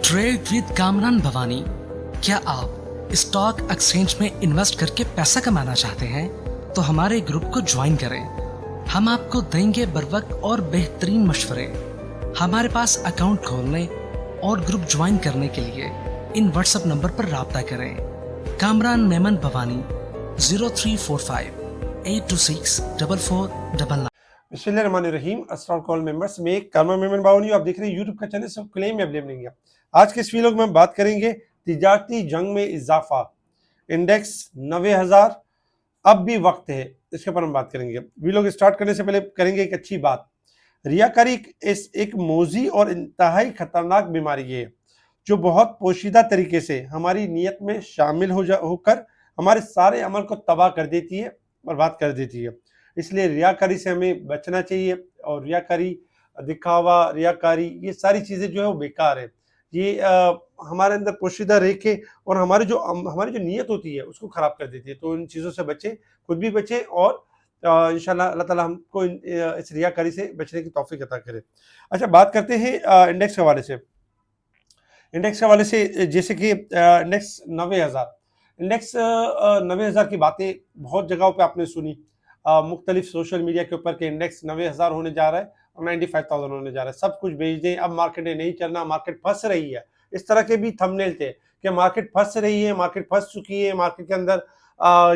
Trade with Kamran Bhavani. क्या आप stock exchange में इन्वेस्ट करके पैसा कमाना चाहते हैं तो हमारे ग्रुप को ज्वाइन करें। हम आपको देंगे बर वक्त और बेहतरीन मशवरे। हमारे पास अकाउंट खोलने और ग्रुप ज्वाइन करने के लिए इन व्हाट्सएप नंबर पर राब्ता करें। कामरान मेमन भवानी 0345 826 4499। बिस्मिल्लाहिर्रहमानिर्रहीम। अस्सलाम कॉल मेंबर्स में कामरान मेमन भवानी, आप देख रहे हैं यूट्यूब का चैनल सब क्लेम या ब्लेम नहीं है। आज के इस वीडियो में हम बात करेंगे तिजारती जंग में इजाफा, इंडेक्स 90,000 अब भी वक्त है, इसके ऊपर हम बात करेंगे। वीडियो को स्टार्ट करने से पहले करेंगे एक अच्छी बात। रियाकारी एक मोजी और इंतहाई खतरनाक बीमारी है जो बहुत पोशीदा तरीके से हमारी नीयत में शामिल होकर हमारे सारे अमल को तबाह कर देती है, बर्बाद कर देती है। इसलिए रियाकारी से हमें बचना चाहिए। और रियाकारी, दिखावा, रियाकारी, ये सारी चीज़ें जो है वो बेकार है। ये हमारे अंदर पोशीदा रह के और हमारी जो नीयत होती है उसको ख़राब कर देती है। तो इन चीज़ों से बचें, खुद भी बचें और इंशाल्लाह अल्लाह ताला हमको इस रियाकारी से बचने की तौफीक अता करे। अच्छा, बात करते हैं इंडेक्स के हवाले से। इंडेक्स के हवाले से जैसे कि इंडेक्स 90,000, इंडेक्स 90,000 की बातें बहुत जगहों पे आपने सुनी, मुख्तलिफ सोशल मीडिया के ऊपर के इंडेक्स 90,000 होने जा रहा है और 95,000 होने जा रहा है। सब कुछ बेच दें, अब मार्केट में नहीं चलना, मार्केट फंस रही है। इस तरह के भी थंबनेल थे कि मार्केट फंस रही है, मार्केट फंस चुकी है, मार्केट के अंदर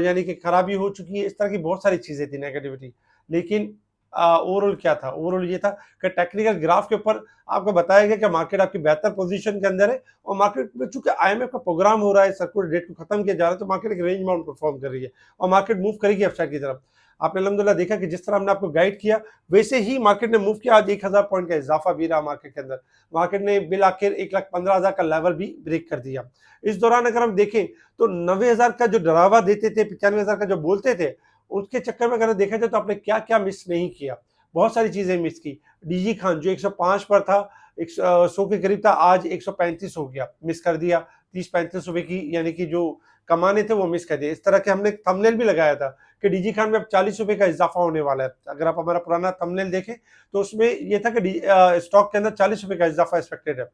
यानी कि खराबी हो चुकी है। इस तरह की बहुत सारी चीज़ें थी, नेगेटिविटी। लेकिन ओवरऑल क्या था? ओवरऑल ये था कि टेक्निकल ग्राफ के ऊपर आपको बताया गया कि मार्केट आपकी बेहतर पोजीशन के अंदर है और मार्केट में चूंकि आईएमएफ का प्रोग्राम हो रहा है, सर्कुलर डेट को खत्म किया जा रहा है, तो मार्केट एक रेंज बाउंड परफॉर्म कर रही है और मार्केट मूव करेगी अपसाइड की तरफ। आपने अल्हम्दुलिल्लाह देखा कि जिस तरह हमने आपको गाइड किया वैसे ही मार्केट ने मूव किया। आज 1,000 पॉइंट का इजाफा भी रहा मार्केट के अंदर। मार्केट ने बिल आखिर 1,15,000 का लेवल भी ब्रेक कर दिया। इस दौरान अगर हम देखें तो 90,000 का जो डरावा देते थे, 95,000 का जो बोलते थे, उसके चक्कर में अगर देखा जाए तो आपने क्या क्या मिस नहीं किया। बहुत सारी चीजें मिस की। डीजी खान जो 105 पर था, 100 के करीब था, आज 135 हो गया, मिस कर दिया। 30-35 रुपए की यानी कि जो कमाने थे वो मिस कर दिए। इस तरह के हमने थंबनेल भी लगाया था कि डीजी खान में अब 40 रुपए का इजाफा होने वाला है। अगर आप हमारा पुराना थंबनेल देखें तो उसमें ये था कि स्टॉक के अंदर 40 रुपए का इजाफा एक्सपेक्टेड है।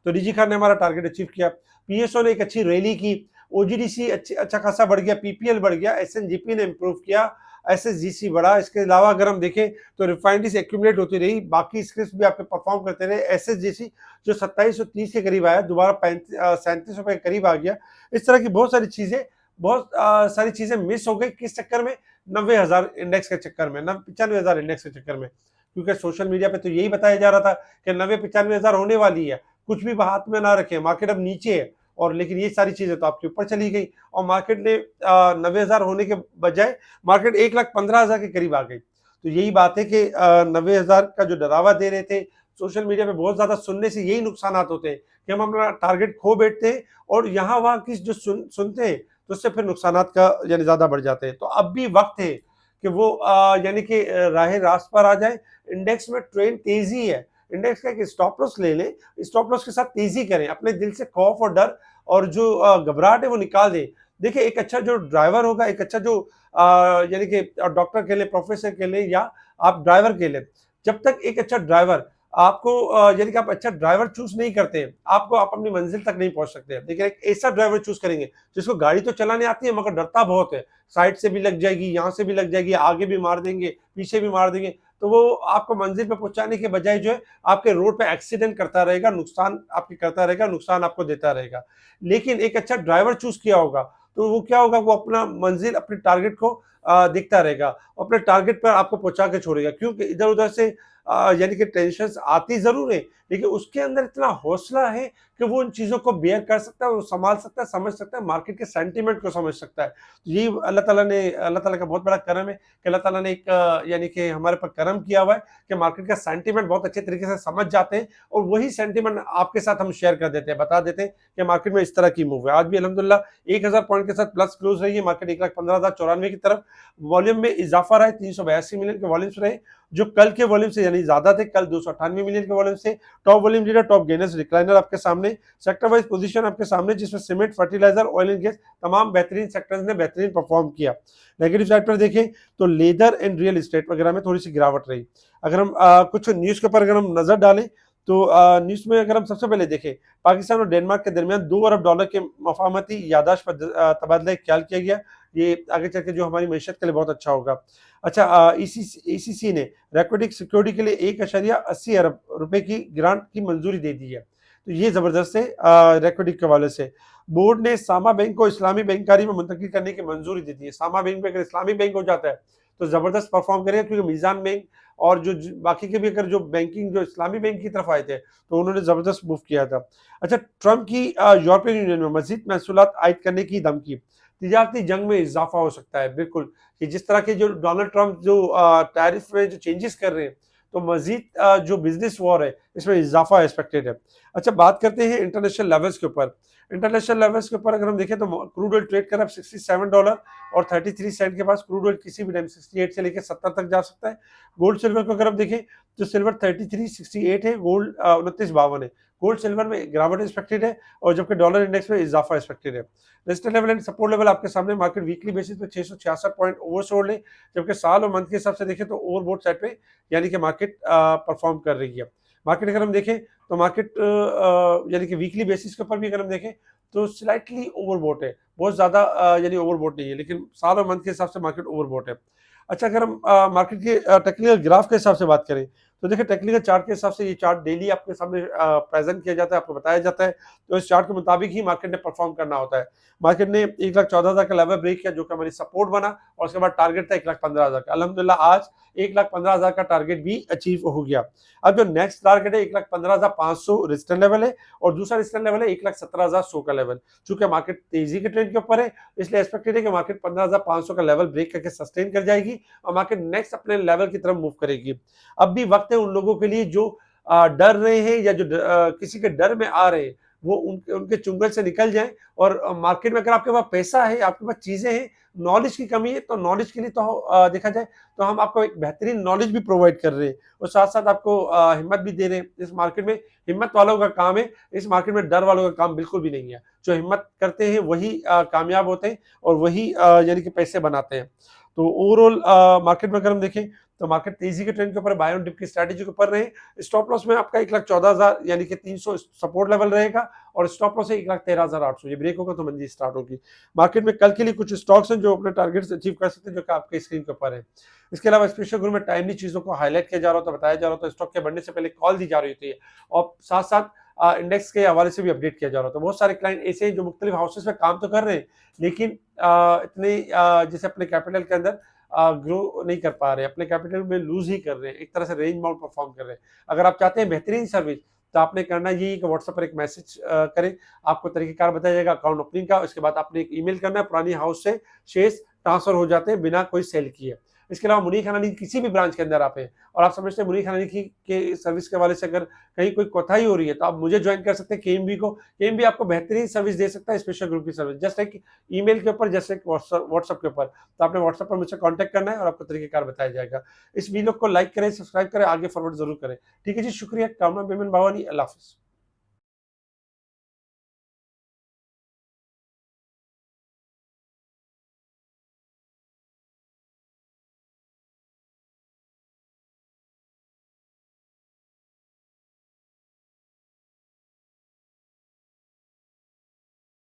तो डीजी खान ने हमारा टारगेट अचीव किया। पीएसओ ने एक अच्छी रैली की, ओजीडीसी अच्छा खासा बढ़ गया, पीपीएल बढ़ गया, एसएनजीपी ने इंप्रूव किया, एसएसजीसी बढ़ा। इसके अलावा अगर हम देखें तो रिफाइनरीज एक्यूमुलेट होती रही, बाकी स्क्रिप्ट भी आपके परफॉर्म करते रहे। एसएसजीसी जो 2730 के करीब आया, दोबारा 37 रुपए के करीब आ गया। इस तरह की बहुत सारी चीजें मिस हो गई। किस चक्कर में? 90,000 इंडेक्स के चक्कर में, 95,000 इंडेक्स के चक्कर में। क्योंकि सोशल मीडिया पे तो यही बताया जा रहा था कि 90-95,000 होने वाली है, कुछ भी हाथ में ना रखें, मार्केट अब नीचे है। और लेकिन ये सारी चीजें तो आपके ऊपर चली गई और मार्केट ने 90,000 होने के बजाय मार्केट 1,15,000 के करीब आ गई। तो यही बात है कि 90,000 का जो डरावा दे रहे थे सोशल मीडिया पे, बहुत ज्यादा सुनने से यही नुकसान होते हैं कि हम अपना टारगेट खो बैठते हैं और यहाँ वहाँ की जो सुनते हैं तो उससे फिर नुकसान का यानी ज्यादा बढ़ जाते हैं। तो अब भी वक्त है कि वो यानी कि राह रास्त पर आ जाए। इंडेक्स में ट्रेंड तेजी है, इंडेक्स का एक स्टॉप लॉस ले लें, स्टॉप लॉस के साथ तेजी करें, अपने दिल से खौफ और डर और जो घबराहट है वो निकाल दें। देखिए, एक अच्छा जो ड्राइवर होगा, एक अच्छा जो यानी कि डॉक्टर के लिए, प्रोफेसर के लिए या आप ड्राइवर के लिए, जब तक एक अच्छा ड्राइवर आपको यानी कि आप अच्छा ड्राइवर चूज नहीं करते, आप अपनी मंजिल तक नहीं पहुंच सकते। लेकिन एक ऐसा ड्राइवर चूज करेंगे जिसको गाड़ी तो चलाने आती है मगर डरता बहुत है, साइड से भी लग जाएगी, यहाँ से भी लग जाएगी, आगे भी मार देंगे, पीछे भी मार देंगे, तो वो आपको मंजिल पे पहुंचाने के बजाय जो है आपके रोड पे एक्सीडेंट करता रहेगा, नुकसान आपकी करता रहेगा, नुकसान आपको देता रहेगा। लेकिन एक अच्छा ड्राइवर चूज किया होगा तो वो क्या होगा, वो अपना मंजिल, अपने टारगेट को देखता रहेगा, अपने टारगेट पर आपको पहुंचा के छोड़ेगा। क्योंकि इधर उधर से यानी कि टेंशन आती जरूर है, लेकिन उसके अंदर इतना हौसला है कि वो उन चीजों को बेयर कर सकता है, वो संभाल सकता है, समझ सकता है, मार्केट के सेंटीमेंट को समझ सकता है। तो ये अल्लाह ताला का बहुत बड़ा करम है कि अल्लाह ताला ने एक यानी कि हमारे पर करम किया हुआ है कि मार्केट का सेंटीमेंट बहुत अच्छे तरीके से समझ जाते हैं और वही सेंटीमेंट आपके साथ हम शेयर कर देते हैं, बता देते हैं कि मार्केट में इस तरह की मूव है। आज भी अल्हम्दुलिल्लाह 1,000 पॉइंट के साथ प्लस क्लोज रही है मार्केट, 1,15,094 की तरफ। वॉल्यूम में इजाफा रहा है, 382 मिलियन के वॉल्यूम्स रहे जो कल के वॉल्यूम से यानी ज्यादा थे। कल 298 मिलियन के वॉल्यूम से। Top volume leader, top gainers, decliner आपके सामने, सेक्टर वाइज पोजीशन आपके सामने, जिसमें cement, fertiliser, oil and gas, तमाम बेहतरीन सेक्टर्स ने बेहतरीन परफॉर्म किया। नेगेटिव साइड पर देखें तो लेदर एंड रियल एस्टेट वगैरह में थोड़ी सी गिरावट रही। अगर हम कुछ न्यूज के ऊपर अगर हम नजर डालें तो न्यूज़ में अगर हम सबसे पहले देखें, पाकिस्तान और डेनमार्क के दरमियान $2 अरब के मफाहमती याददाश्त पर तबादला ख्याल किया गया। ये आगे चल के जो हमारी मईशत के लिए बहुत अच्छा होगा। अच्छा, ईसीसी ने रैकोडिक सिक्योरिटी के लिए 1.80 अरब रुपए की ग्रांट की मंजूरी दे दी है। तो ये ज़बरदस्त है रैकोडिक के हवाले से। बोर्ड ने सामा बैंक को इस्लामी बैंकारी में मुंतकिल करने की मंजूरी दे दी है। सामा बैंक में अगर इस्लामी बैंक हो जाता है तो ज़बरदस्त परफॉर्म करेगा, क्योंकि मीज़ान बैंक और जो बाकी के भी अगर जो बैंकिंग जो इस्लामी बैंक की तरफ आए थे तो उन्होंने ज़बरदस्त मूव किया था। अच्छा, ट्रंप की यूरोपियन यूनियन में मज़ीद महसूलात आयद करने की धमकी। तिजारती जंग में इजाफा हो सकता है, बिल्कुल, कि जिस तरह के जो डोनाल्ड ट्रंप जो टैरिफ में जो चेंजेस कर रहे हैं, तो मज़ीद जो बिजनेस वॉर है इसमें इजाफा एक्सपेक्टेड है। अच्छा, बात करते हैं इंटरनेशनल लेवल्स के ऊपर। इंटरनेशनल लेवल्स के ऊपर अगर हम देखें तो क्रूड ऑयल ट्रेड कर रहा है $67 और 33 सेंट के पास। क्रूड ऑयल किसी भी टाइम 68 से लेकर 70 तक जा सकता है। गोल्ड सिल्वर को अगर हम देखें तो सिल्वर 3368 है, गोल्ड 2952 है। गोल्ड सिल्वर में गिरावट एक्सपेक्टेड है और जबकि डॉलर इंडेक्स में इजाफा एक्सपेक्टेड है। Resistance level and support level आपके सामने, मार्केट वीकली बेसिस पे 666 पॉइंट ओवरसोल्ड है, जबकि साल और मंथ के हिसाब से देखें तो ओवरबोट साइड पे यानी कि मार्केट परफॉर्म कर रही है। मार्केट अगर हम देखें तो मार्केट यानी कि वीकली बेसिस के ऊपर भी अगर हम देखें तो स्लाइटली ओवरबोट है, बहुत ज़्यादा यानी ओवरबोट नहीं है, लेकिन साल और मंथ के हिसाब से मार्केट ओवरबोट है। अच्छा, अगर हम मार्केट के टेक्निकल ग्राफ के हिसाब से बात करें तो देखिए टेक्निकल चार्ट के हिसाब से ये चार्ट डेली आपके सामने प्रेजेंट किया जाता है, आपको बताया जाता है, तो इस चार्ट के मुताबिक ही मार्केट ने परफॉर्म करना होता है। मार्केट ने 1,14,000 का लेवल ब्रेक किया जो कि हमारी सपोर्ट बना और उसके बाद टारगेट था 1,15,000 का। अल्हम्दुलिल्लाह आज 1,15,000 का टारगेट भी अचीव हो गया। अब जो नेक्स्ट टारगेट है 1,15,500 रेजिस्टेंस लेवल है और दूसरा रेजिस्टेंस लेवल है 1,17,100 का लेवल। चूंकि मार्केट तेजी के ट्रेंड के ऊपर है इसलिए एक्सपेक्टेड है कि मार्केट 15,500 का लेवल ब्रेक करके सस्टेन कर जाएगी और मार्केट नेक्स्ट अपने लेवल की तरफ मूव करेगी। अब भी वक्त है उन लोगों के लिए जो डर रहे हैं या जो किसी के डर में आ रहे हैं, वो उनके उनके चुंगल से निकल जाएं और मार्केट में अगर आपके पास पैसा है, आपके पास चीजें हैं, नॉलेज की कमी है, तो नॉलेज के लिए तो देखा जाए तो हम आपको एक बेहतरीन नॉलेज भी प्रोवाइड कर रहे हैं और साथ साथ आपको हिम्मत भी दे रहे हैं। इस मार्केट में हिम्मत वालों का काम है, इस मार्केट में डर वालों का काम बिल्कुल भी नहीं है। जो हिम्मत करते हैं वही कामयाब होते हैं और वही यानी कि पैसे बनाते हैं। तो ओवरऑल मार्केट में अगर हम देखें तो मार्केट तेजी के ट्रेंड के ऊपर, बाय ऑन डिप की स्ट्रेटजी के ऊपर रहे। स्टॉप लॉस में आपका 1,14,000 यानी कि 300 सपोर्ट लेवल रहेगा और स्टॉप लॉस है 1,13,800। ये ब्रेक होगा तो मंदी स्टार्ट होगी। मार्केट में कल के लिए कुछ स्टॉक्स हैं जो अपने टारगेट्स अचीव कर सकते हैं, जो कि आपके स्क्रीन के ऊपर है। इसके अलावा स्पेशल ग्रुप में टाइमली चीजों को हाईलाइट किया जा रहा होता है, बताया जा रहा होता है, स्टॉक के बढ़ने से पहले कॉल दी जा रही होती है और साथ साथ इंडेक्स के हवाले से भी अपडेट किया जा रहा होता है। बहुत सारे क्लाइंट ऐसे हैं जो मुख्तलिफ हाउसेस में काम तो कर रहे हैं लेकिन इतने जैसे अपने कैपिटल के अंदर ग्रो नहीं कर पा रहे, अपने कैपिटल में लूज ही कर रहे हैं, एक तरह से रेंज बाउंड परफॉर्म कर रहे हैं। अगर आप चाहते हैं बेहतरीन सर्विस तो आपने करना यही कि व्हाट्सएप पर एक मैसेज करें, आपको तरीकेकार बताया जाएगा अकाउंट ओपनिंग का। उसके बाद आपने एक ईमेल करना है, पुरानी हाउस से शेयर्स ट्रांसफर हो जाते हैं बिना कोई सेल किए। इसके अलावा मुनीर खानानी किसी भी ब्रांच के अंदर आप हैं और आप समझते हैं मुनीर खानानी के सर्विस के हवाले से अगर कहीं कोई कोताही हो रही है तो आप मुझे ज्वाइन कर सकते हैं, केएमबी को। केएमबी आपको बेहतरीन सर्विस दे सकता है, स्पेशल ग्रुप की सर्विस, जस्ट एक ईमेल के ऊपर, जस्ट एक व्हाट्सएप के ऊपर। तो आपने व्हाट्सएप पर मुझसे कांटेक्ट करना है और आपको तरीकेकार बताया जाएगा। इस वीडियो को लाइक करें, सब्सक्राइब करें, आगे फॉरवर्ड जरूर करें। ठीक है जी, शुक्रिया। कामना बेमन बावानी, अल्लाह हाफिज़।